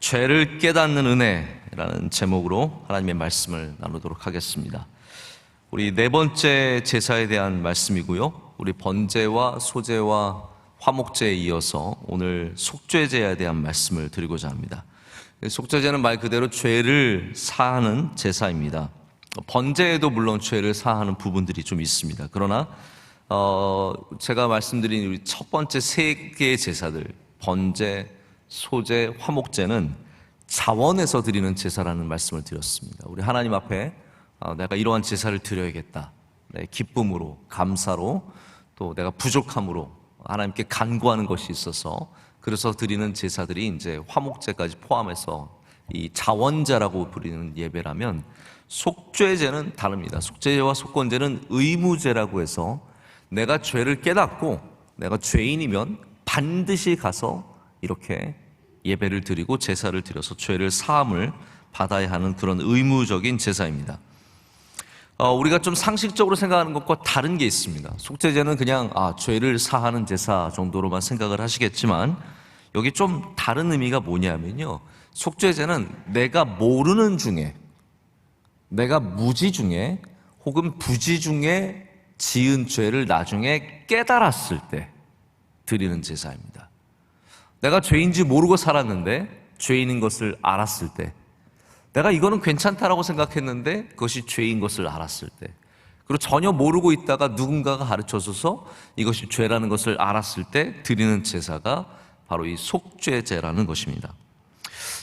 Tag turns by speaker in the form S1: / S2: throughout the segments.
S1: 죄를 깨닫는 은혜라는 제목으로 하나님의 말씀을 나누도록 하겠습니다. 우리 네 번째 제사에 대한 말씀이고요. 우리 번제와 소제와 화목제에 이어서 오늘 속죄제에 대한 말씀을 드리고자 합니다. 속죄제는 말 그대로 죄를 사하는 제사입니다. 번제에도 물론 죄를 사하는 부분들이 좀 있습니다. 그러나 제가 말씀드린 우리 첫 번째 세 개의 제사들, 번제, 소제, 화목제는 자원에서 드리는 제사라는 말씀을 드렸습니다. 우리 하나님 앞에 내가 이러한 제사를 드려야겠다, 내 기쁨으로, 감사로, 또 내가 부족함으로 하나님께 간구하는 것이 있어서 그래서 드리는 제사들이 이제 화목제까지 포함해서 이 자원제라고 부르는 예배라면, 속죄제는 다릅니다. 속죄제와 속건제는 의무제라고 해서 내가 죄를 깨닫고 내가 죄인이면 반드시 가서 이렇게 예배를 드리고 제사를 드려서 죄를 사함을 받아야 하는 그런 의무적인 제사입니다. 우리가 좀 상식적으로 생각하는 것과 다른 게 있습니다. 속죄제는 그냥 죄를 사하는 제사 정도로만 생각을 하시겠지만, 여기 좀 다른 의미가 뭐냐면요, 속죄제는 내가 모르는 중에, 내가 무지 중에 혹은 부지 중에 지은 죄를 나중에 깨달았을 때 드리는 제사입니다. 내가 죄인지 모르고 살았는데 죄인인 것을 알았을 때, 내가 이거는 괜찮다라고 생각했는데 그것이 죄인 것을 알았을 때, 그리고 전혀 모르고 있다가 누군가가 가르쳐줘서 이것이 죄라는 것을 알았을 때 드리는 제사가 바로 이 속죄제라는 것입니다.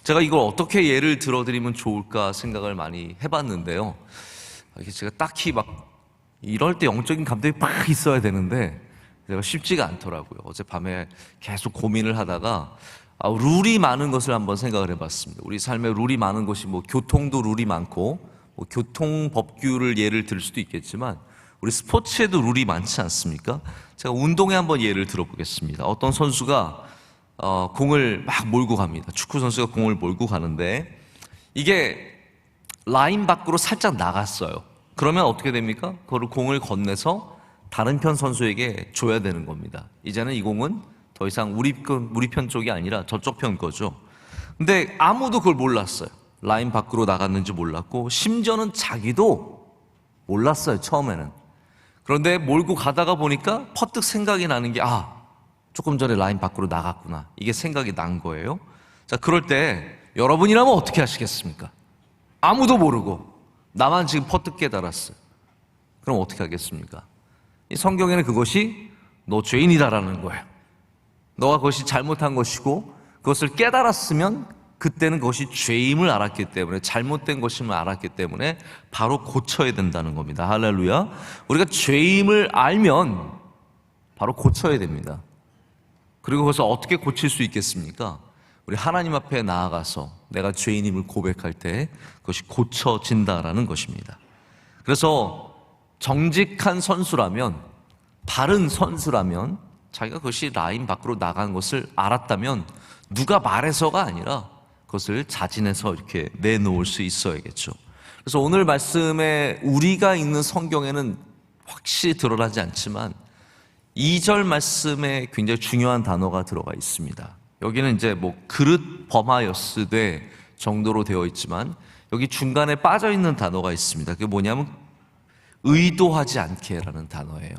S1: 제가 이걸 어떻게 예를 들어드리면 좋을까 생각을 많이 해봤는데요, 이게 제가 딱히 막 이럴 때 영적인 감동이 막 있어야 되는데 제가 쉽지가 않더라고요. 어젯밤에 계속 고민을 하다가 룰이 많은 것을 한번 생각을 해봤습니다. 우리 삶에 룰이 많은 것이 교통도 룰이 많고, 교통 법규를 예를 들 수도 있겠지만 우리 스포츠에도 룰이 많지 않습니까? 제가 운동에 한번 예를 들어보겠습니다. 어떤 선수가 공을 막 몰고 갑니다. 축구 선수가 공을 몰고 가는데 이게 라인 밖으로 살짝 나갔어요. 그러면 어떻게 됩니까? 그걸 공을 건네서 다른 편 선수에게 줘야 되는 겁니다. 이제는 이 공은 더 이상 우리 편 쪽이 아니라 저쪽 편 거죠. 근데 아무도 그걸 몰랐어요. 라인 밖으로 나갔는지 몰랐고, 심지어는 자기도 몰랐어요, 처음에는. 그런데 몰고 가다가 보니까 퍼뜩 생각이 나는 게, 조금 전에 라인 밖으로 나갔구나, 이게 생각이 난 거예요. 자, 그럴 때 여러분이라면 어떻게 하시겠습니까? 아무도 모르고 나만 지금 퍼뜩 깨달았어요. 그럼 어떻게 하겠습니까? 이 성경에는 그것이 너 죄인이다라는 거예요. 너가 그것이 잘못한 것이고 그것을 깨달았으면 그때는 그것이 죄임을 알았기 때문에, 잘못된 것임을 알았기 때문에 바로 고쳐야 된다는 겁니다. 할렐루야. 우리가 죄임을 알면 바로 고쳐야 됩니다. 그리고 그것을 어떻게 고칠 수 있겠습니까? 우리 하나님 앞에 나아가서 내가 죄인임을 고백할 때 그것이 고쳐진다라는 것입니다. 그래서 정직한 선수라면, 바른 선수라면, 자기가 그것이 라인 밖으로 나간 것을 알았다면 누가 말해서가 아니라 그것을 자진해서 이렇게 내놓을 수 있어야겠죠. 그래서 오늘 말씀에 우리가 읽는 성경에는 확실히 드러나지 않지만 2절 말씀에 굉장히 중요한 단어가 들어가 있습니다. 여기는 이제 그릇 범하였으되 정도로 되어 있지만 여기 중간에 빠져 있는 단어가 있습니다. 그게 뭐냐면 의도하지 않게라는 단어예요.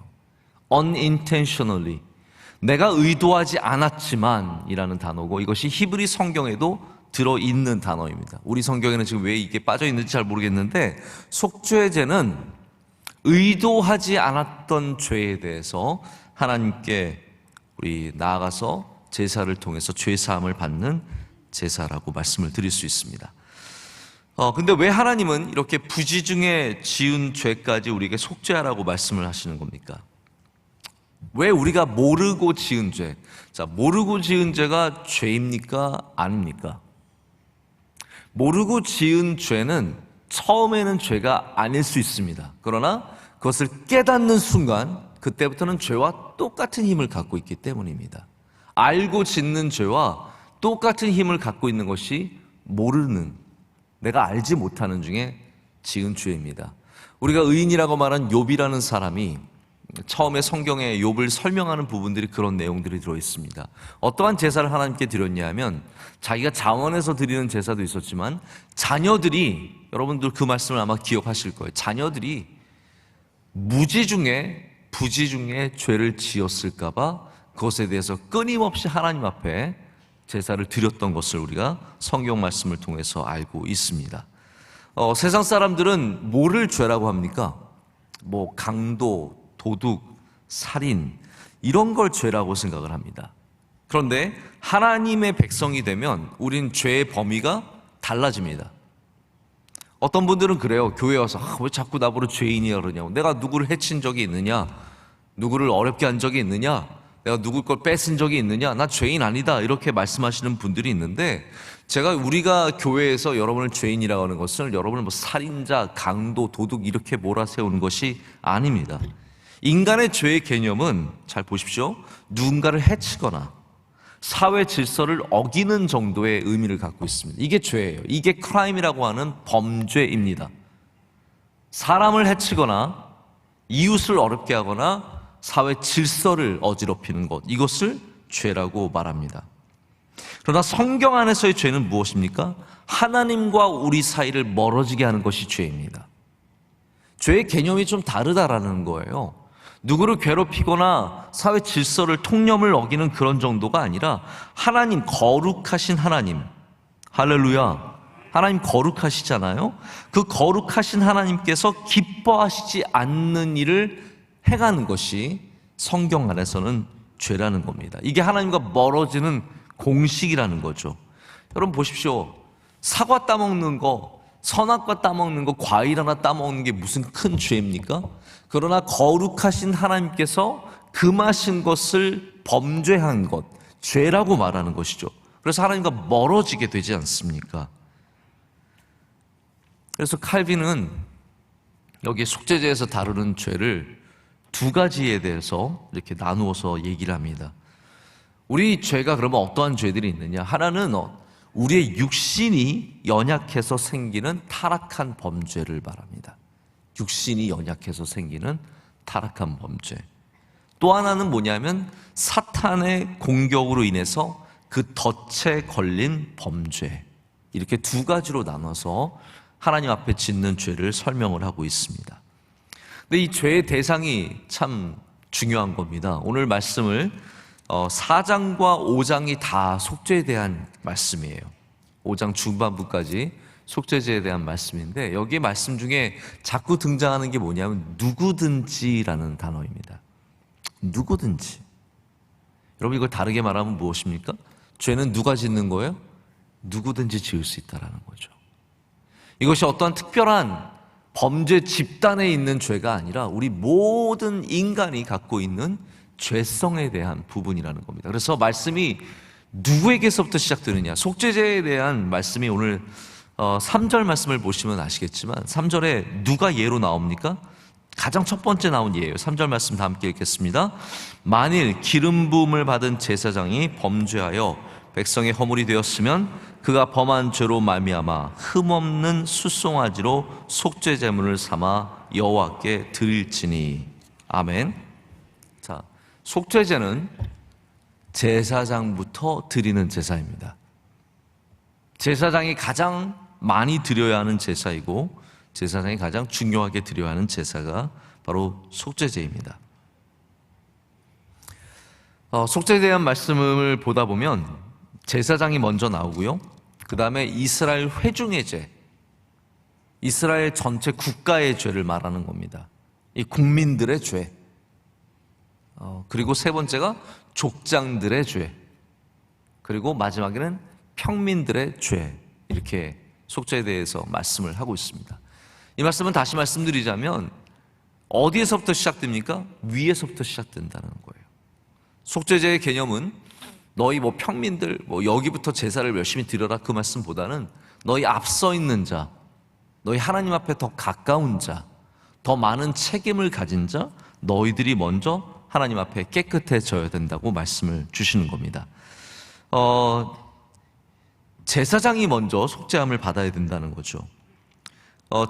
S1: unintentionally, 내가 의도하지 않았지만 이라는 단어고, 이것이 히브리 성경에도 들어있는 단어입니다. 우리 성경에는 지금 왜 이게 빠져 있는지 잘 모르겠는데, 속죄제는 의도하지 않았던 죄에 대해서 하나님께 우리 나아가서 제사를 통해서 죄사함을 받는 제사라고 말씀을 드릴 수 있습니다. 근데 왜 하나님은 이렇게 부지중에 지은 죄까지 우리에게 속죄하라고 말씀을 하시는 겁니까? 왜 우리가 모르고 지은 죄, 자, 모르고 지은 죄가 죄입니까? 아닙니까? 모르고 지은 죄는 처음에는 죄가 아닐 수 있습니다. 그러나 그것을 깨닫는 순간 그때부터는 죄와 똑같은 힘을 갖고 있기 때문입니다. 알고 짓는 죄와 똑같은 힘을 갖고 있는 것이 모르는, 내가 알지 못하는 중에 지은 죄입니다. 우리가 의인이라고 말한 욥이라는 사람이 처음에 성경에 욥을 설명하는 부분들이 그런 내용들이 들어있습니다. 어떠한 제사를 하나님께 드렸냐 하면 자기가 자원해서 드리는 제사도 있었지만 자녀들이, 여러분들 그 말씀을 아마 기억하실 거예요. 자녀들이 무지 중에 부지 중에 죄를 지었을까 봐 그것에 대해서 끊임없이 하나님 앞에 제사를 드렸던 것을 우리가 성경 말씀을 통해서 알고 있습니다. 세상 사람들은 뭐를 죄라고 합니까? 뭐 강도, 도둑, 살인 이런 걸 죄라고 생각을 합니다. 그런데 하나님의 백성이 되면 우린 죄의 범위가 달라집니다. 어떤 분들은 그래요. 교회에 와서 왜 자꾸 나보고 죄인이라 그러냐고. 내가 누구를 해친 적이 있느냐? 누구를 어렵게 한 적이 있느냐? 내가 누구 걸 뺏은 적이 있느냐? 나 죄인 아니다. 이렇게 말씀하시는 분들이 있는데, 우리가 교회에서 여러분을 죄인이라고 하는 것은 여러분을 뭐 살인자, 강도, 도둑 이렇게 몰아세우는 것이 아닙니다. 인간의 죄의 개념은 잘 보십시오. 누군가를 해치거나 사회 질서를 어기는 정도의 의미를 갖고 있습니다. 이게 죄예요. 이게 크라임이라고 하는 범죄입니다. 사람을 해치거나 이웃을 어렵게 하거나 사회 질서를 어지럽히는 것, 이것을 죄라고 말합니다. 그러나 성경 안에서의 죄는 무엇입니까? 하나님과 우리 사이를 멀어지게 하는 것이 죄입니다. 죄의 개념이 좀 다르다라는 거예요. 누구를 괴롭히거나 사회 질서를, 통념을 어기는 그런 정도가 아니라 하나님, 거룩하신 하나님, 할렐루야, 하나님 거룩하시잖아요. 그 거룩하신 하나님께서 기뻐하시지 않는 일을 행하는 것이 성경 안에서는 죄라는 겁니다. 이게 하나님과 멀어지는 공식이라는 거죠. 여러분 보십시오. 사과 따먹는 거, 선악과 따먹는 거, 과일 하나 따먹는 게 무슨 큰 죄입니까? 그러나 거룩하신 하나님께서 금하신 것을 범죄한 것, 죄라고 말하는 것이죠. 그래서 하나님과 멀어지게 되지 않습니까? 그래서 칼빈은 여기 속죄제에서 다루는 죄를 두 가지에 대해서 이렇게 나누어서 얘기를 합니다. 우리 죄가 그러면 어떠한 죄들이 있느냐? 하나는 우리의 육신이 연약해서 생기는 타락한 범죄를 말합니다. 육신이 연약해서 생기는 타락한 범죄. 또 하나는 뭐냐면 사탄의 공격으로 인해서 그 덫에 걸린 범죄. 이렇게 두 가지로 나눠서 하나님 앞에 짓는 죄를 설명을 하고 있습니다. 근데 이 죄의 대상이 참 중요한 겁니다. 오늘 말씀을 4장과 5장이 다 속죄에 대한 말씀이에요. 5장 중반부까지 속죄제에 대한 말씀인데, 여기 말씀 중에 자꾸 등장하는 게 뭐냐면 누구든지라는 단어입니다. 누구든지. 여러분 이걸 다르게 말하면 무엇입니까? 죄는 누가 짓는 거예요? 누구든지 지을 수 있다는 거죠. 이것이 어떠한 특별한 범죄 집단에 있는 죄가 아니라 우리 모든 인간이 갖고 있는 죄성에 대한 부분이라는 겁니다. 그래서 말씀이 누구에게서부터 시작되느냐? 속죄제에 대한 말씀이 오늘 3절 말씀을 보시면 아시겠지만 3절에 누가 예로 나옵니까? 가장 첫 번째 나온 예예요. 3절 말씀 다 함께 읽겠습니다. 만일 기름 부음을 받은 제사장이 범죄하여 백성의 허물이 되었으면 그가 범한 죄로 말미암아 흠없는 숫송아지로 속죄 제물을 삼아 여호와께 드릴지니. 아멘. 자, 속죄제는 제사장부터 드리는 제사입니다. 제사장이 가장 많이 드려야 하는 제사이고 제사장이 가장 중요하게 드려야 하는 제사가 바로 속죄제입니다. 속죄제에 대한 말씀을 보다 보면 제사장이 먼저 나오고요. 그 다음에 이스라엘 회중의 죄, 이스라엘 전체 국가의 죄를 말하는 겁니다. 이 국민들의 죄. 그리고 세 번째가 족장들의 죄. 그리고 마지막에는 평민들의 죄. 이렇게 속죄에 대해서 말씀을 하고 있습니다. 이 말씀은 다시 말씀드리자면 어디에서부터 시작됩니까? 위에서부터 시작된다는 거예요. 속죄제의 개념은 너희 평민들 여기부터 제사를 열심히 드려라 그 말씀보다는 너희 앞서 있는 자, 너희 하나님 앞에 더 가까운 자, 더 많은 책임을 가진 자, 너희들이 먼저 하나님 앞에 깨끗해져야 된다고 말씀을 주시는 겁니다. 제사장이 먼저 속죄함을 받아야 된다는 거죠.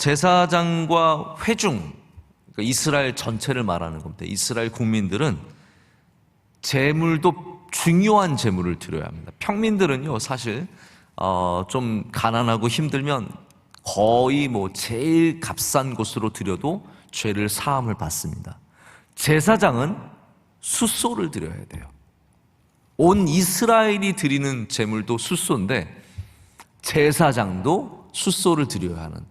S1: 제사장과 회중, 그러니까 이스라엘 전체를 말하는 겁니다. 이스라엘 국민들은 재물도 중요한 재물을 드려야 합니다. 평민들은요, 사실 좀 가난하고 힘들면 거의 제일 값싼 곳으로 드려도 죄를 사함을 받습니다. 제사장은 숫소를 드려야 돼요. 온 이스라엘이 드리는 제물도 숫소인데 제사장도 숫소를 드려야 하는,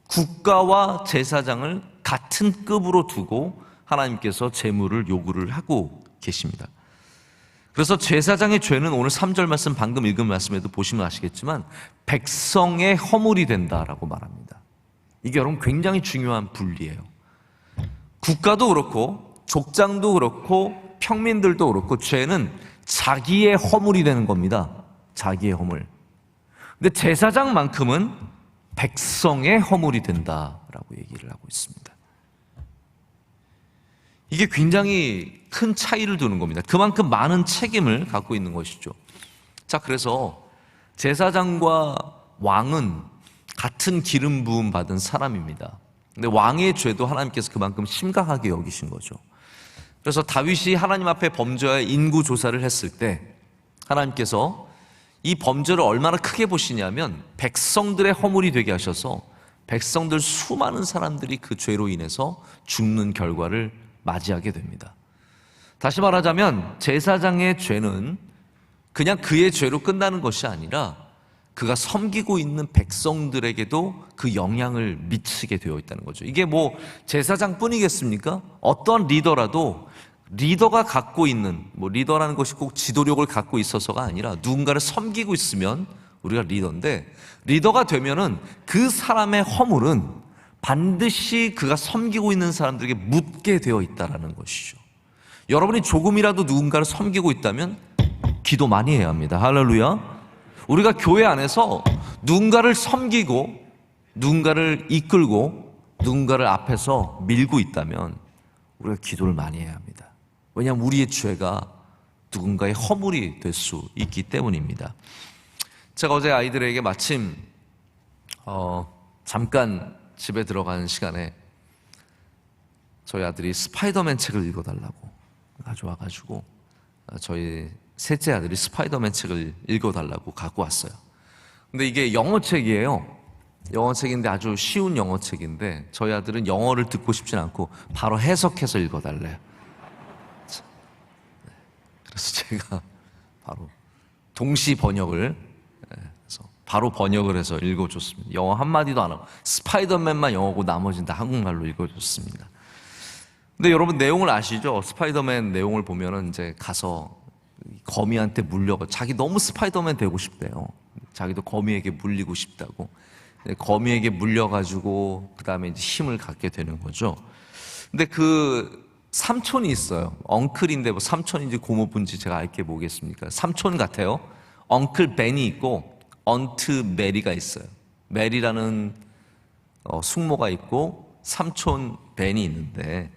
S1: 국가와 제사장을 같은 급으로 두고 하나님께서 제물을 요구를 하고 계십니다. 그래서 제사장의 죄는 오늘 3절 말씀, 방금 읽은 말씀에도 보시면 아시겠지만 백성의 허물이 된다라고 말합니다. 이게 여러분 굉장히 중요한 분리예요. 국가도 그렇고 족장도 그렇고 평민들도 그렇고 죄는 자기의 허물이 되는 겁니다. 자기의 허물. 근데 제사장만큼은 백성의 허물이 된다라고 얘기를 하고 있습니다. 이게 굉장히 큰 차이를 두는 겁니다. 그만큼 많은 책임을 갖고 있는 것이죠. 자, 그래서 제사장과 왕은 같은 기름 부음 받은 사람입니다. 근데 왕의 죄도 하나님께서 그만큼 심각하게 여기신 거죠. 그래서 다윗이 하나님 앞에 범죄와 인구 조사를 했을 때 하나님께서 이 범죄를 얼마나 크게 보시냐면 백성들의 허물이 되게 하셔서 백성들 수많은 사람들이 그 죄로 인해서 죽는 결과를 맞이하게 됩니다. 다시 말하자면 제사장의 죄는 그냥 그의 죄로 끝나는 것이 아니라 그가 섬기고 있는 백성들에게도 그 영향을 미치게 되어 있다는 거죠. 이게 제사장뿐이겠습니까? 어떠한 리더라도 리더가 갖고 있는, 리더라는 것이 꼭 지도력을 갖고 있어서가 아니라 누군가를 섬기고 있으면 우리가 리더인데, 리더가 되면은 그 사람의 허물은 반드시 그가 섬기고 있는 사람들에게 묻게 되어 있다는 것이죠. 여러분이 조금이라도 누군가를 섬기고 있다면 기도 많이 해야 합니다. 할렐루야. 우리가 교회 안에서 누군가를 섬기고 누군가를 이끌고 누군가를 앞에서 밀고 있다면 우리가 기도를 많이 해야 합니다. 왜냐하면 우리의 죄가 누군가의 허물이 될 수 있기 때문입니다. 제가 어제 아이들에게 마침 잠깐 집에 들어가는 시간에 저희 아들이 스파이더맨 책을 읽어달라고 가져와가지고 저희 셋째 아들이 스파이더맨 책을 읽어달라고 갖고 왔어요. 근데 이게 영어 책이에요. 영어 책인데 아주 쉬운 영어 책인데 저희 아들은 영어를 듣고 싶진 않고 바로 해석해서 읽어달래요. 그래서 제가 바로 동시 번역을 해서 바로 번역을 해서 읽어줬습니다. 영어 한마디도 안 하고 스파이더맨만 영어고 나머지는 다 한국말로 읽어줬습니다. 근데 여러분 내용을 아시죠? 스파이더맨 내용을 보면은 이제 가서 거미한테 물려가 자기 너무 스파이더맨 되고 싶대요. 자기도 거미에게 물리고 싶다고. 거미에게 물려가지고 그 다음에 이제 힘을 갖게 되는 거죠. 근데 그 삼촌이 있어요. 엉클인데 삼촌인지 고모분인지 제가 알게 뭐겠습니까? 삼촌 같아요. 엉클 벤이 있고 언트 메리가 있어요. 메리라는 숙모가 있고 삼촌 벤이 있는데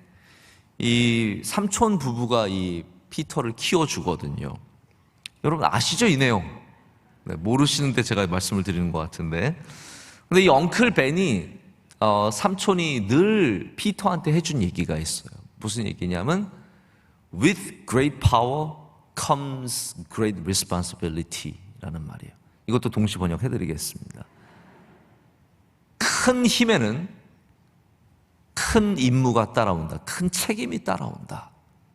S1: 이 삼촌 부부가 이 피터를 키워주거든요. 여러분 아시죠? 이 내용. 네, 모르시는데 제가 말씀을 드리는 것 같은데. 근데 이 엉클 벤이 삼촌이 늘 피터한테 해준 얘기가 있어요. 무슨 얘기냐면 With great power comes great responsibility라는 말이에요. 이것도 동시 번역해드리겠습니다. 큰 힘에는 큰 임무가 따라온다. 큰 책임이 따라온다.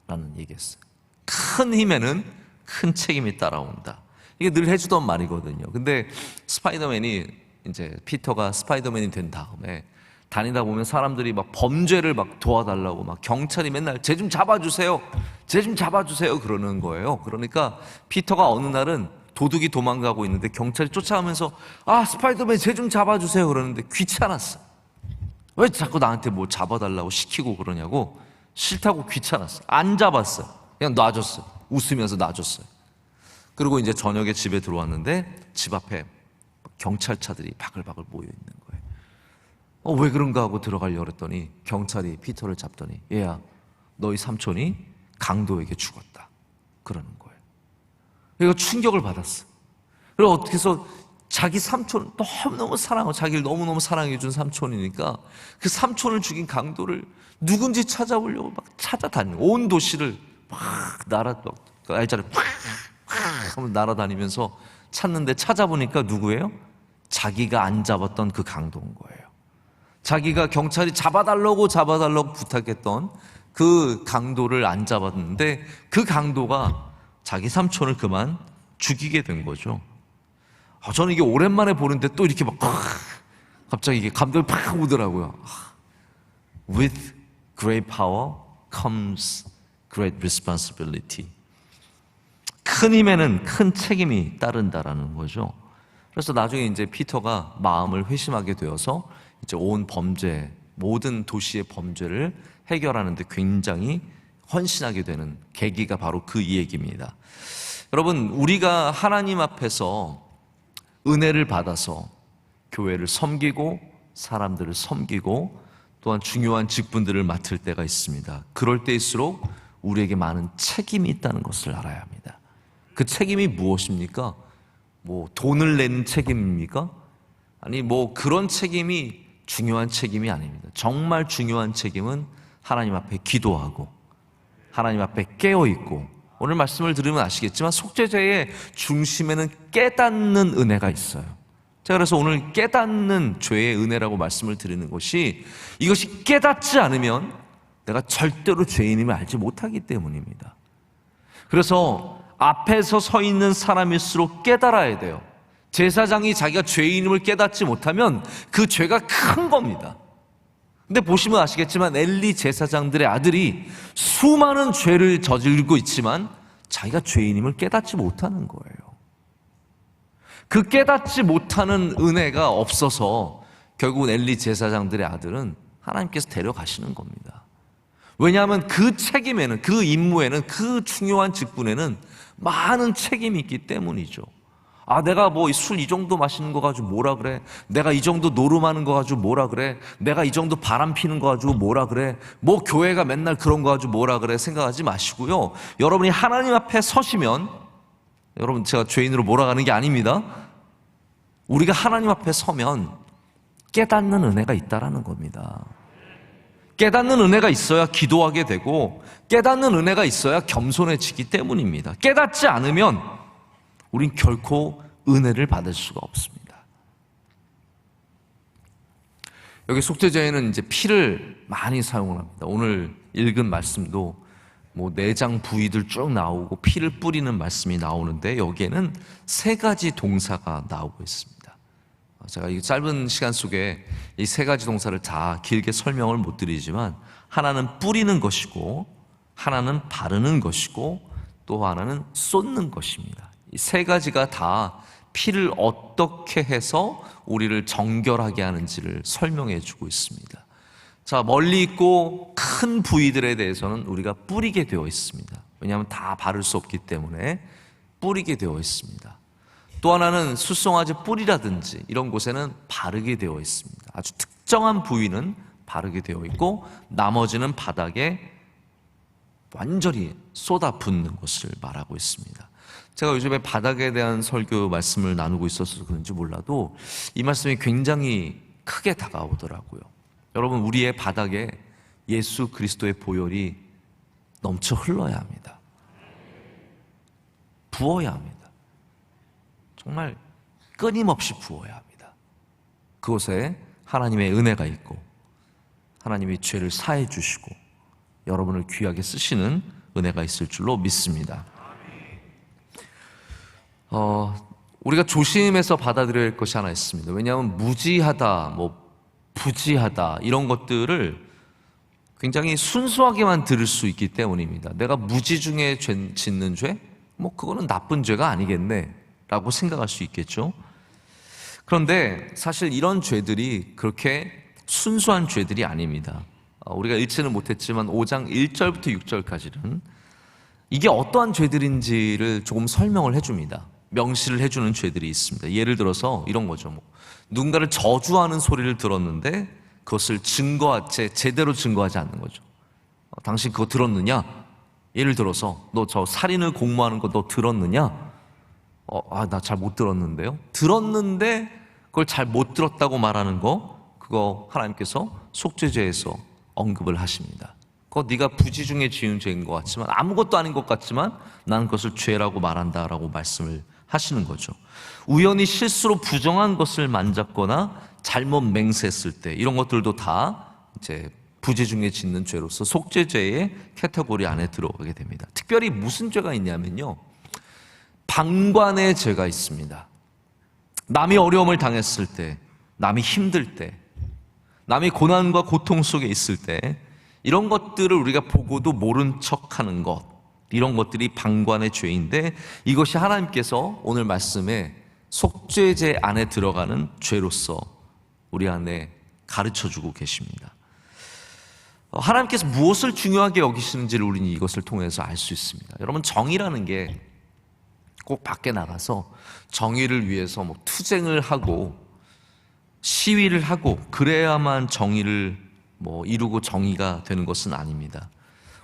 S1: 라는 얘기였어요. 큰 힘에는 큰 책임이 따라온다. 이게 늘 해주던 말이거든요. 근데 스파이더맨이 이제 피터가 스파이더맨이 된 다음에 다니다 보면 사람들이 막 범죄를 막 도와달라고 막 경찰이 맨날 쟤 좀 잡아주세요. 쟤 좀 잡아주세요. 그러는 거예요. 그러니까 피터가 어느 날은 도둑이 도망가고 있는데 경찰이 쫓아가면서 스파이더맨 쟤 좀 잡아주세요. 그러는데 귀찮았어. 왜 자꾸 나한테 뭐 잡아달라고 시키고 그러냐고. 싫다고 귀찮았어. 안 잡았어요. 그냥 놔줬어요. 웃으면서 놔줬어요. 그리고 이제 저녁에 집에 들어왔는데 집 앞에 경찰차들이 바글바글 모여 있는 거예요. 왜 그런가 하고 들어가려고 그랬더니 경찰이 피터를 잡더니 얘야 너희 삼촌이 강도에게 죽었다 그러는 거예요. 얘가 충격을 받았어. 그리고 어떻게 해서 자기 삼촌 너무너무 사랑하고 자기를 너무너무 사랑해준 삼촌이니까 그 삼촌을 죽인 강도를 누군지 찾아보려고 막 찾아다니고 온 도시를 막 알짜를 팍 하면 날아다니면서 찾는데 찾아보니까 누구예요? 자기가 안 잡았던 그 강도인 거예요. 자기가 경찰이 잡아달라고 부탁했던 그 강도를 안 잡았는데 그 강도가 자기 삼촌을 그만 죽이게 된 거죠. 저는 이게 오랜만에 보는데 또 이렇게 막 갑자기 이게 감동이 팍 오더라고요. With great power comes great responsibility. 큰 힘에는 큰 책임이 따른다라는 거죠. 그래서 나중에 이제 피터가 마음을 회심하게 되어서 이제 온 범죄, 모든 도시의 범죄를 해결하는데 굉장히 헌신하게 되는 계기가 바로 그 이야기입니다. 여러분, 우리가 하나님 앞에서 은혜를 받아서 교회를 섬기고 사람들을 섬기고 또한 중요한 직분들을 맡을 때가 있습니다. 그럴 때일수록 우리에게 많은 책임이 있다는 것을 알아야 합니다. 그 책임이 무엇입니까? 뭐 돈을 내는 책임입니까? 아니 뭐 그런 책임이 중요한 책임이 아닙니다. 정말 중요한 책임은 하나님 앞에 기도하고 하나님 앞에 깨어있고, 오늘 말씀을 들으면 아시겠지만 속죄제의 중심에는 깨닫는 은혜가 있어요. 제가 그래서 오늘 깨닫는 죄의 은혜라고 말씀을 드리는 것이, 이것이 깨닫지 않으면 내가 절대로 죄인임을 알지 못하기 때문입니다. 그래서 앞에서 서 있는 사람일수록 깨달아야 돼요. 제사장이 자기가 죄인임을 깨닫지 못하면 그 죄가 큰 겁니다. 근데 보시면 아시겠지만 엘리 제사장들의 아들이 수많은 죄를 저지르고 있지만 자기가 죄인임을 깨닫지 못하는 거예요. 그 깨닫지 못하는 은혜가 없어서 결국은 엘리 제사장들의 아들은 하나님께서 데려가시는 겁니다. 왜냐하면 그 책임에는, 그 임무에는, 그 중요한 직분에는 많은 책임이 있기 때문이죠. 내가 뭐 술 이 정도 마시는 거 가지고 뭐라 그래? 내가 이 정도 노름하는 거 가지고 뭐라 그래? 내가 이 정도 바람 피는 거 가지고 뭐라 그래? 뭐 교회가 맨날 그런 거 가지고 뭐라 그래? 생각하지 마시고요. 여러분이 하나님 앞에 서시면, 여러분 제가 죄인으로 몰아가는 게 아닙니다. 우리가 하나님 앞에 서면 깨닫는 은혜가 있다라는 겁니다. 깨닫는 은혜가 있어야 기도하게 되고, 깨닫는 은혜가 있어야 겸손해지기 때문입니다. 깨닫지 않으면 우린 결코 은혜를 받을 수가 없습니다. 여기 속죄제에는 이제 피를 많이 사용을 합니다. 오늘 읽은 말씀도 뭐 내장 부위들 쭉 나오고 피를 뿌리는 말씀이 나오는데, 여기에는 세 가지 동사가 나오고 있습니다. 제가 이 짧은 시간 속에 이 세 가지 동사를 다 길게 설명을 못 드리지만, 하나는 뿌리는 것이고, 하나는 바르는 것이고, 또 하나는 쏟는 것입니다. 이 세 가지가 다 피를 어떻게 해서 우리를 정결하게 하는지를 설명해 주고 있습니다. 자, 멀리 있고 큰 부위들에 대해서는 우리가 뿌리게 되어 있습니다. 왜냐하면 다 바를 수 없기 때문에 뿌리게 되어 있습니다. 또 하나는 수송아지 뿌리라든지 이런 곳에는 바르게 되어 있습니다. 아주 특정한 부위는 바르게 되어 있고, 나머지는 바닥에 완전히 쏟아붓는 것을 말하고 있습니다. 제가 요즘에 바닥에 대한 설교 말씀을 나누고 있어서 그런지 몰라도 이 말씀이 굉장히 크게 다가오더라고요. 여러분, 우리의 바닥에 예수 그리스도의 보혈이 넘쳐 흘러야 합니다. 부어야 합니다. 정말 끊임없이 부어야 합니다. 그곳에 하나님의 은혜가 있고 하나님이 죄를 사해 주시고 여러분을 귀하게 쓰시는 은혜가 있을 줄로 믿습니다. 우리가 조심해서 받아들여야 할 것이 하나 있습니다. 왜냐하면 무지하다, 뭐 부지하다 이런 것들을 굉장히 순수하게만 들을 수 있기 때문입니다. 내가 무지 중에 짓는 죄? 뭐 그거는 나쁜 죄가 아니겠네 라고 생각할 수 있겠죠. 그런데 사실 이런 죄들이 그렇게 순수한 죄들이 아닙니다. 우리가 읽지는 못했지만 5장 1절부터 6절까지는 이게 어떠한 죄들인지를 조금 설명을 해줍니다. 명시를 해주는 죄들이 있습니다. 예를 들어서 이런 거죠. 누군가를 저주하는 소리를 들었는데 그것을 제대로 증거하지 않는 거죠. 당신 그거 들었느냐? 예를 들어서 너 저 살인을 공모하는 거 너 들었느냐? 나 잘 못 들었는데요. 들었는데 그걸 잘 못 들었다고 말하는 거, 그거 하나님께서 속죄죄에서 언급을 하십니다. 그거 네가 부지 중에 지은 죄인 것 같지만, 아무것도 아닌 것 같지만 나는 그것을 죄라고 말한다라고 말씀을 하시는 거죠. 우연히 실수로 부정한 것을 만졌거나 잘못 맹세했을 때, 이런 것들도 다 이제 부지 중에 짓는 죄로서 속죄죄의 카테고리 안에 들어가게 됩니다. 특별히 무슨 죄가 있냐면요, 방관의 죄가 있습니다. 남이 어려움을 당했을 때, 남이 힘들 때, 남이 고난과 고통 속에 있을 때, 이런 것들을 우리가 보고도 모른 척하는 것, 이런 것들이 방관의 죄인데, 이것이 하나님께서 오늘 말씀에 속죄죄 안에 들어가는 죄로서 우리 안에 가르쳐주고 계십니다. 하나님께서 무엇을 중요하게 여기시는지를 우리는 이것을 통해서 알 수 있습니다. 여러분, 정의라는 게 꼭 밖에 나가서 정의를 위해서 뭐 투쟁을 하고 시위를 하고 그래야만 정의를 이루고 정의가 되는 것은 아닙니다.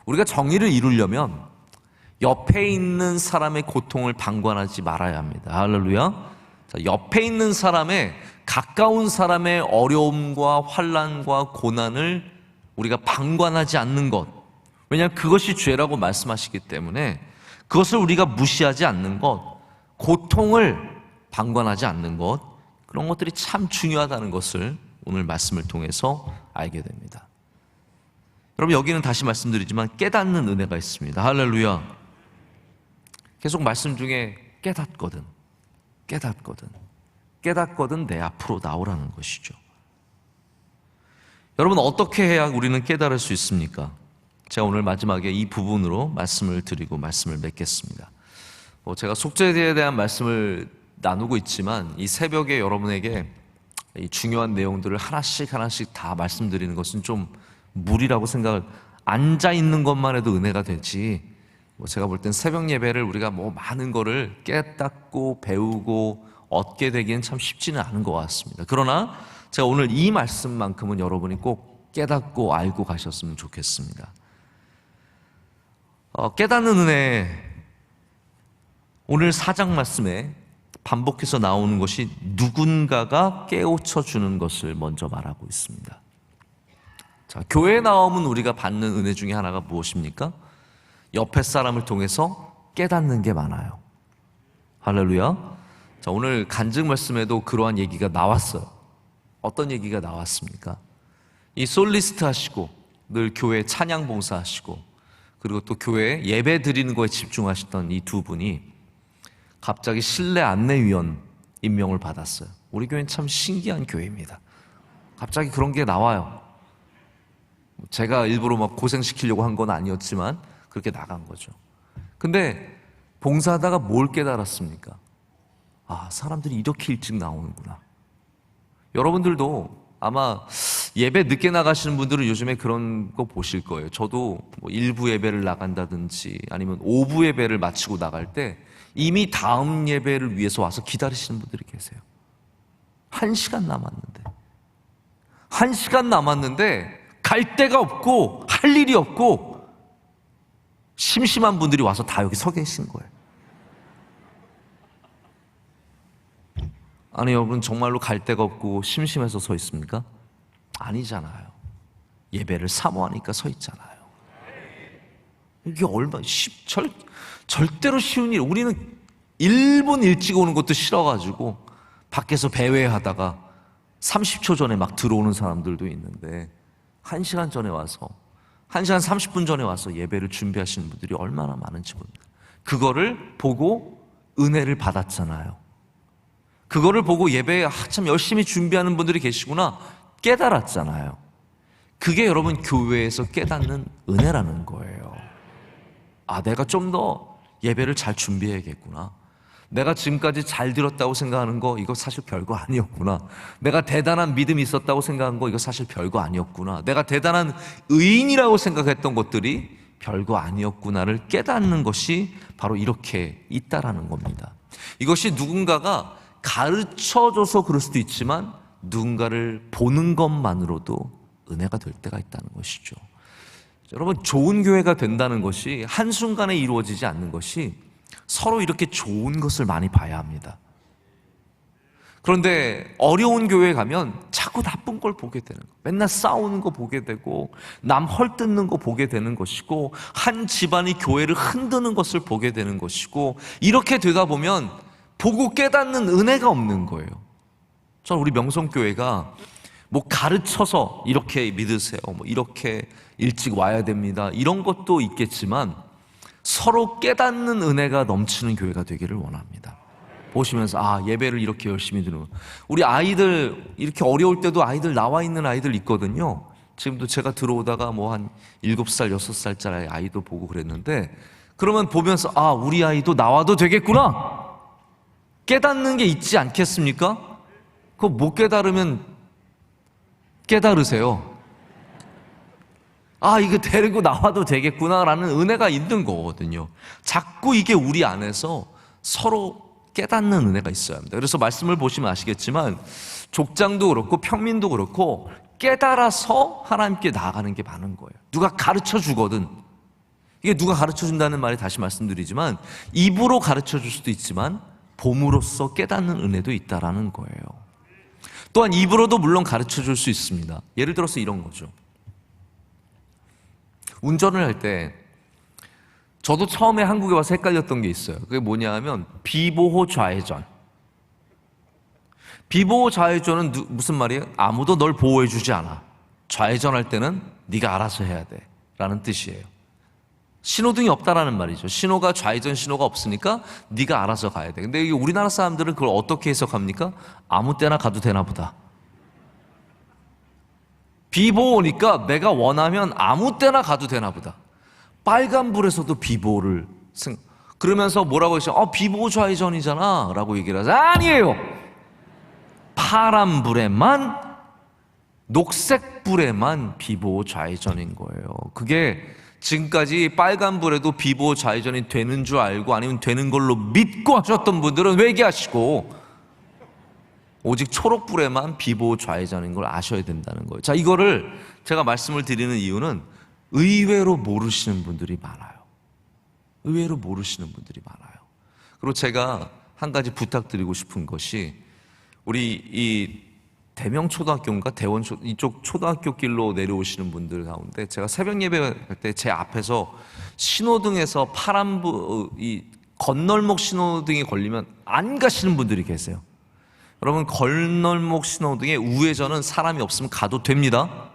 S1: 우리가 정의를 이루려면 옆에 있는 사람의 고통을 방관하지 말아야 합니다. 할렐루야. 자, 옆에 있는 사람의, 가까운 사람의 어려움과 환난과 고난을 우리가 방관하지 않는 것, 왜냐하면 그것이 죄라고 말씀하시기 때문에 그것을 우리가 무시하지 않는 것, 고통을 방관하지 않는 것, 그런 것들이 참 중요하다는 것을 오늘 말씀을 통해서 알게 됩니다. 여러분, 여기는 다시 말씀드리지만 깨닫는 은혜가 있습니다. 할렐루야. 계속 말씀 중에 깨닫거든 내 앞으로 나오라는 것이죠. 여러분, 어떻게 해야 우리는 깨달을 수 있습니까? 제가 오늘 마지막에 이 부분으로 말씀을 드리고 말씀을 맺겠습니다. 제가 속죄에 대한 말씀을 나누고 있지만 이 새벽에 여러분에게 이 중요한 내용들을 하나씩 다 말씀드리는 것은 좀 무리라고 생각을, 앉아 있는 것만 해도 은혜가 되지, 제가 볼 땐 새벽 예배를 우리가 많은 거를 깨닫고 배우고 얻게 되기엔 참 쉽지는 않은 것 같습니다. 그러나 제가 오늘 이 말씀만큼은 여러분이 꼭 깨닫고 알고 가셨으면 좋겠습니다. 깨닫는 은혜, 오늘 4장 말씀에 반복해서 나오는 것이 누군가가 깨우쳐 주는 것을 먼저 말하고 있습니다. 자, 교회에 나오면 우리가 받는 은혜 중에 하나가 무엇입니까? 옆에 사람을 통해서 깨닫는 게 많아요. 할렐루야. 자, 오늘 간증 말씀에도 그러한 얘기가 나왔어요. 어떤 얘기가 나왔습니까? 이 솔리스트 하시고 늘 교회 찬양 봉사하시고 그리고 또 교회 예배 드리는 거에 집중하셨던 이 두 분이 갑자기 실내 안내위원 임명을 받았어요. 우리 교회는 참 신기한 교회입니다. 갑자기 그런 게 나와요. 제가 일부러 고생시키려고 한 건 아니었지만 그렇게 나간 거죠. 근데 봉사하다가 뭘 깨달았습니까? 사람들이 이렇게 일찍 나오는구나. 여러분들도 아마 예배 늦게 나가시는 분들은 요즘에 그런 거 보실 거예요. 저도 일부 예배를 나간다든지 아니면 오부 예배를 마치고 나갈 때 이미 다음 예배를 위해서 와서 기다리시는 분들이 계세요. 1시간 남았는데 갈 데가 없고 할 일이 없고 심심한 분들이 와서 다 여기 서 계신 거예요. 아니, 여러분, 정말로 갈 데가 없고 심심해서 서 있습니까? 아니잖아요. 예배를 사모하니까 서 있잖아요. 이게 절대로 쉬운 일. 우리는 1분 일찍 오는 것도 싫어가지고 밖에서 배회하다가 30초 전에 막 들어오는 사람들도 있는데 1시간 전에 와서 1시간 30분 전에 와서 예배를 준비하시는 분들이 얼마나 많은지 모릅니다. 그거를 보고 은혜를 받았잖아요. 그거를 보고 예배에 참 열심히 준비하는 분들이 계시구나 깨달았잖아요. 그게 여러분 교회에서 깨닫는 은혜라는 거예요. 내가 좀 더 예배를 잘 준비해야겠구나. 내가 지금까지 잘 들었다고 생각하는 거 이거 사실 별거 아니었구나. 내가 대단한 믿음이 있었다고 생각한 거 이거 사실 별거 아니었구나. 내가 대단한 의인이라고 생각했던 것들이 별거 아니었구나를 깨닫는 것이 바로 이렇게 있다라는 겁니다. 이것이 누군가가 가르쳐줘서 그럴 수도 있지만 누군가를 보는 것만으로도 은혜가 될 때가 있다는 것이죠. 여러분, 좋은 교회가 된다는 것이 한순간에 이루어지지 않는 것이 서로 이렇게 좋은 것을 많이 봐야 합니다. 그런데 어려운 교회에 가면 자꾸 나쁜 걸 보게 되는 거예요. 맨날 싸우는 거 보게 되고 남 헐뜯는 거 보게 되는 것이고 한 집안이 교회를 흔드는 것을 보게 되는 것이고 이렇게 되다 보면 보고 깨닫는 은혜가 없는 거예요. 저는 우리 명성교회가 뭐 가르쳐서 이렇게 믿으세요, 뭐 이렇게 일찍 와야 됩니다, 이런 것도 있겠지만 서로 깨닫는 은혜가 넘치는 교회가 되기를 원합니다. 보시면서 예배를 이렇게 열심히 드는, 우리 아이들 이렇게 어려울 때도 아이들 나와 있는 아이들 있거든요. 지금도 제가 들어오다가 뭐 한 7살, 6살짜리 아이도 보고 그랬는데, 그러면 보면서 우리 아이도 나와도 되겠구나 깨닫는 게 있지 않겠습니까? 그거 못 깨달으면 깨달으세요. 이거 데리고 나와도 되겠구나라는 은혜가 있는 거거든요. 자꾸 이게 우리 안에서 서로 깨닫는 은혜가 있어야 합니다. 그래서 말씀을 보시면 아시겠지만 족장도 그렇고 평민도 그렇고 깨달아서 하나님께 나아가는 게 많은 거예요. 누가 가르쳐 주거든, 이게 누가 가르쳐 준다는 말이 다시 말씀드리지만 입으로 가르쳐 줄 수도 있지만 봄으로써 깨닫는 은혜도 있다라는 거예요. 또한 입으로도 물론 가르쳐 줄 수 있습니다. 예를 들어서 이런 거죠. 운전을 할 때 저도 처음에 한국에 와서 헷갈렸던 게 있어요. 그게 뭐냐 하면 비보호 좌회전. 비보호 좌회전은 무슨 말이에요? 아무도 널 보호해 주지 않아. 좌회전할 때는 네가 알아서 해야 돼 라는 뜻이에요. 신호등이 없다라는 말이죠. 신호가, 좌회전 신호가 없으니까 네가 알아서 가야 돼. 근데 우리나라 사람들은 그걸 어떻게 해석합니까? 아무 때나 가도 되나 보다. 비보호니까 내가 원하면 아무 때나 가도 되나 보다. 빨간불에서도 비보호를 그러면서 뭐라고 했어요? 비보호 좌회전이잖아 라고 얘기를 하죠. 아니에요. 파란불에만, 녹색불에만 비보호 좌회전인 거예요. 그게 지금까지 빨간불에도 비보호 좌회전이 되는 줄 알고 아니면 되는 걸로 믿고 하셨던 분들은 회개하시고 오직 초록불에만 비보호 좌회전인 걸 아셔야 된다는 거예요. 자, 이거를 제가 말씀을 드리는 이유는 의외로 모르시는 분들이 많아요. 의외로 모르시는 분들이 많아요. 그리고 제가 한 가지 부탁드리고 싶은 것이, 우리 이 대명초등학교인가 이쪽 초등학교 길로 내려오시는 분들 가운데 제가 새벽 예배할 때 제 앞에서 신호등에서 이 건널목 신호등이 걸리면 안 가시는 분들이 계세요. 여러분, 건널목 신호등에 우회전은 사람이 없으면 가도 됩니다.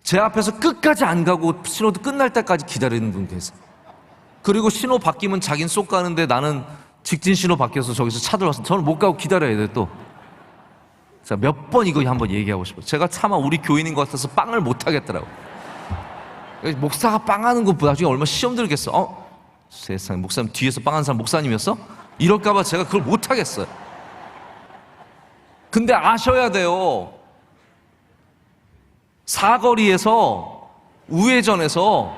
S1: 제 앞에서 끝까지 안 가고 신호등 끝날 때까지 기다리는 분 계세요. 그리고 신호 바뀌면 자긴 쏙 가는데 나는 직진 신호 바뀌어서 저기서 차 들어와서 저는 못 가고 기다려야 돼요. 또 자, 몇 번 이거 한번 얘기하고 싶어요. 제가 차마 우리 교인인 것 같아서 빵을 못 하겠더라고요. 목사가 빵하는 것보다 나중에 얼마나 시험 들겠어. 세상에, 목사님 뒤에서 빵하는 사람 목사님이었어? 이럴까봐 제가 그걸 못 하겠어요. 근데 아셔야 돼요. 사거리에서, 우회전에서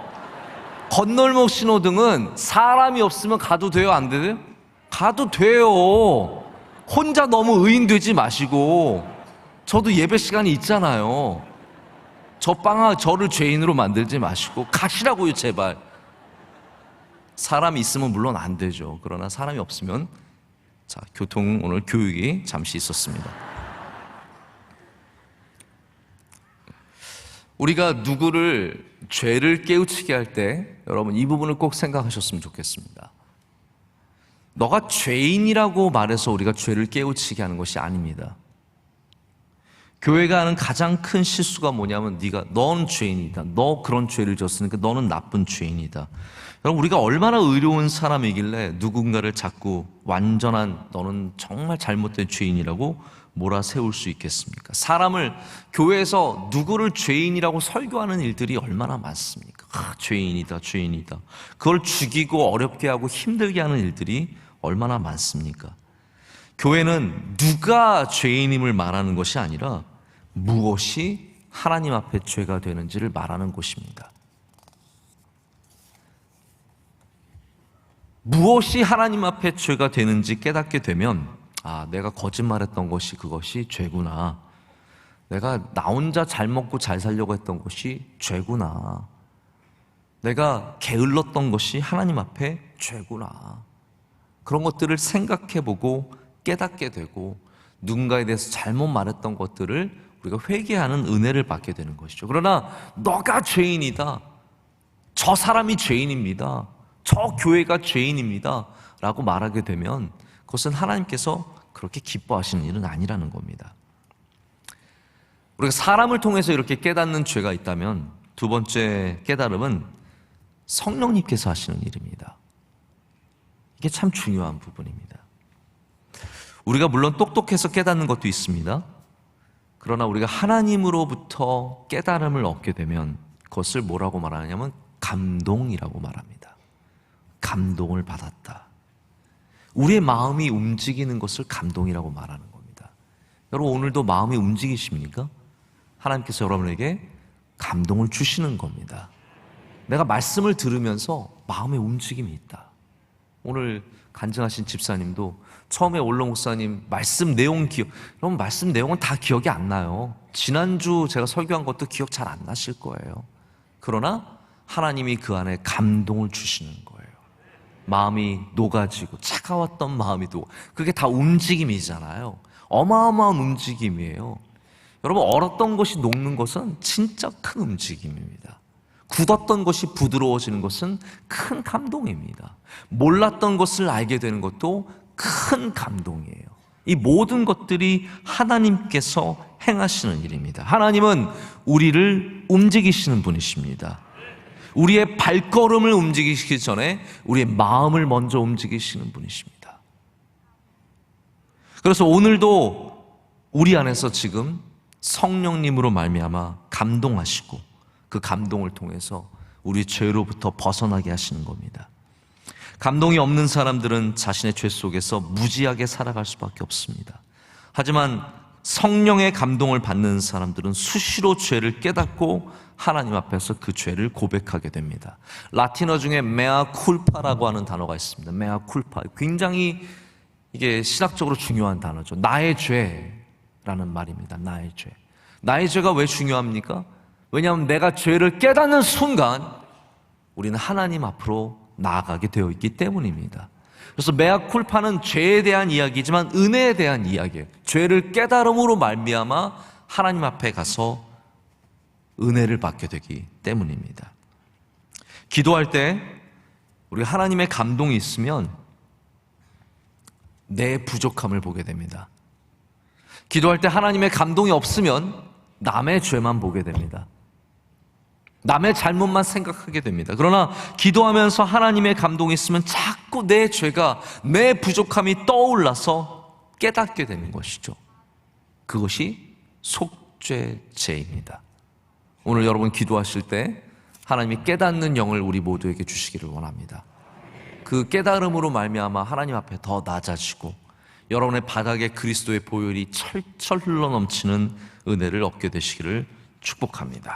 S1: 건널목 신호등은 사람이 없으면 가도 돼요, 안 돼요? 가도 돼요. 혼자 너무 의인되지 마시고. 저도 예배 시간이 있잖아요. 저를 죄인으로 만들지 마시고 가시라고요, 제발. 사람이 있으면 물론 안 되죠. 그러나 사람이 없으면, 자, 오늘 교육이 잠시 있었습니다. 우리가 누구를 죄를 깨우치게 할 때 여러분 이 부분을 꼭 생각하셨으면 좋겠습니다. 너가 죄인이라고 말해서 우리가 죄를 깨우치게 하는 것이 아닙니다. 교회가 하는 가장 큰 실수가 뭐냐면 넌 죄인이다. 너 그런 죄를 졌으니까 너는 나쁜 죄인이다. 여러분, 우리가 얼마나 의로운 사람이길래 누군가를 자꾸 완전한, 너는 정말 잘못된 죄인이라고 몰아세울 수 있겠습니까? 교회에서 누구를 죄인이라고 설교하는 일들이 얼마나 많습니까? 죄인이다, 죄인이다. 그걸 죽이고 어렵게 하고 힘들게 하는 일들이 얼마나 많습니까? 교회는 누가 죄인임을 말하는 것이 아니라 무엇이 하나님 앞에 죄가 되는지를 말하는 곳입니다. 무엇이 하나님 앞에 죄가 되는지 깨닫게 되면, 내가 거짓말했던 그것이 죄구나. 내가 나 혼자 잘 먹고 잘 살려고 했던 것이 죄구나. 내가 게을렀던 것이 하나님 앞에 죄구나. 그런 것들을 생각해보고 깨닫게 되고 누군가에 대해서 잘못 말했던 것들을 우리가 회개하는 은혜를 받게 되는 것이죠. 그러나 너가 죄인이다, 저 사람이 죄인입니다, 저 교회가 죄인입니다 라고 말하게 되면 그것은 하나님께서 그렇게 기뻐하시는 일은 아니라는 겁니다. 우리가 사람을 통해서 이렇게 깨닫는 죄가 있다면 두 번째 깨달음은 성령님께서 하시는 일입니다. 이게 참 중요한 부분입니다. 우리가 물론 똑똑해서 깨닫는 것도 있습니다. 그러나 우리가 하나님으로부터 깨달음을 얻게 되면 그것을 뭐라고 말하냐면 감동이라고 말합니다. 감동을 받았다. 우리의 마음이 움직이는 것을 감동이라고 말하는 겁니다. 여러분, 오늘도 마음이 움직이십니까? 하나님께서 여러분에게 감동을 주시는 겁니다. 내가 말씀을 들으면서 마음의 움직임이 있다. 오늘 간증하신 집사님도 처음에 올로 목사님 말씀 내용 여러분, 말씀 내용은 다 기억이 안 나요. 지난주 제가 설교한 것도 기억 잘 안 나실 거예요. 그러나 하나님이 그 안에 감동을 주시는 거예요. 마음이 녹아지고 차가웠던 마음이 그게 다 움직임이잖아요. 어마어마한 움직임이에요. 여러분, 얼었던 것이 녹는 것은 진짜 큰 움직임입니다. 굳었던 것이 부드러워지는 것은 큰 감동입니다. 몰랐던 것을 알게 되는 것도 큰 감동이에요. 이 모든 것들이 하나님께서 행하시는 일입니다. 하나님은 우리를 움직이시는 분이십니다. 우리의 발걸음을 움직이시기 전에 우리의 마음을 먼저 움직이시는 분이십니다. 그래서 오늘도 우리 안에서 지금 성령님으로 말미암아 감동하시고 그 감동을 통해서 우리 죄로부터 벗어나게 하시는 겁니다. 감동이 없는 사람들은 자신의 죄 속에서 무지하게 살아갈 수밖에 없습니다. 하지만 성령의 감동을 받는 사람들은 수시로 죄를 깨닫고 하나님 앞에서 그 죄를 고백하게 됩니다. 라틴어 중에 메아 쿨파라고 하는 단어가 있습니다. 메아 쿨파, 굉장히 이게 신학적으로 중요한 단어죠. 나의 죄라는 말입니다. 나의 죄. 나의 죄가 왜 중요합니까? 왜냐하면 내가 죄를 깨닫는 순간 우리는 하나님 앞으로 나아가게 되어 있기 때문입니다. 그래서 메아쿨파는 죄에 대한 이야기지만 은혜에 대한 이야기예요. 죄를 깨달음으로 말미암아 하나님 앞에 가서 은혜를 받게 되기 때문입니다. 기도할 때 우리 하나님의 감동이 있으면 내 부족함을 보게 됩니다. 기도할 때 하나님의 감동이 없으면 남의 죄만 보게 됩니다. 남의 잘못만 생각하게 됩니다. 그러나 기도하면서 하나님의 감동이 있으면 자꾸 내 죄가, 내 부족함이 떠올라서 깨닫게 되는 것이죠. 그것이 속죄제입니다. 오늘 여러분 기도하실 때 하나님이 깨닫는 영을 우리 모두에게 주시기를 원합니다. 그 깨달음으로 말미암아 하나님 앞에 더 낮아지고 여러분의 바닥에 그리스도의 보혈이 철철 흘러넘치는 은혜를 얻게 되시기를 축복합니다.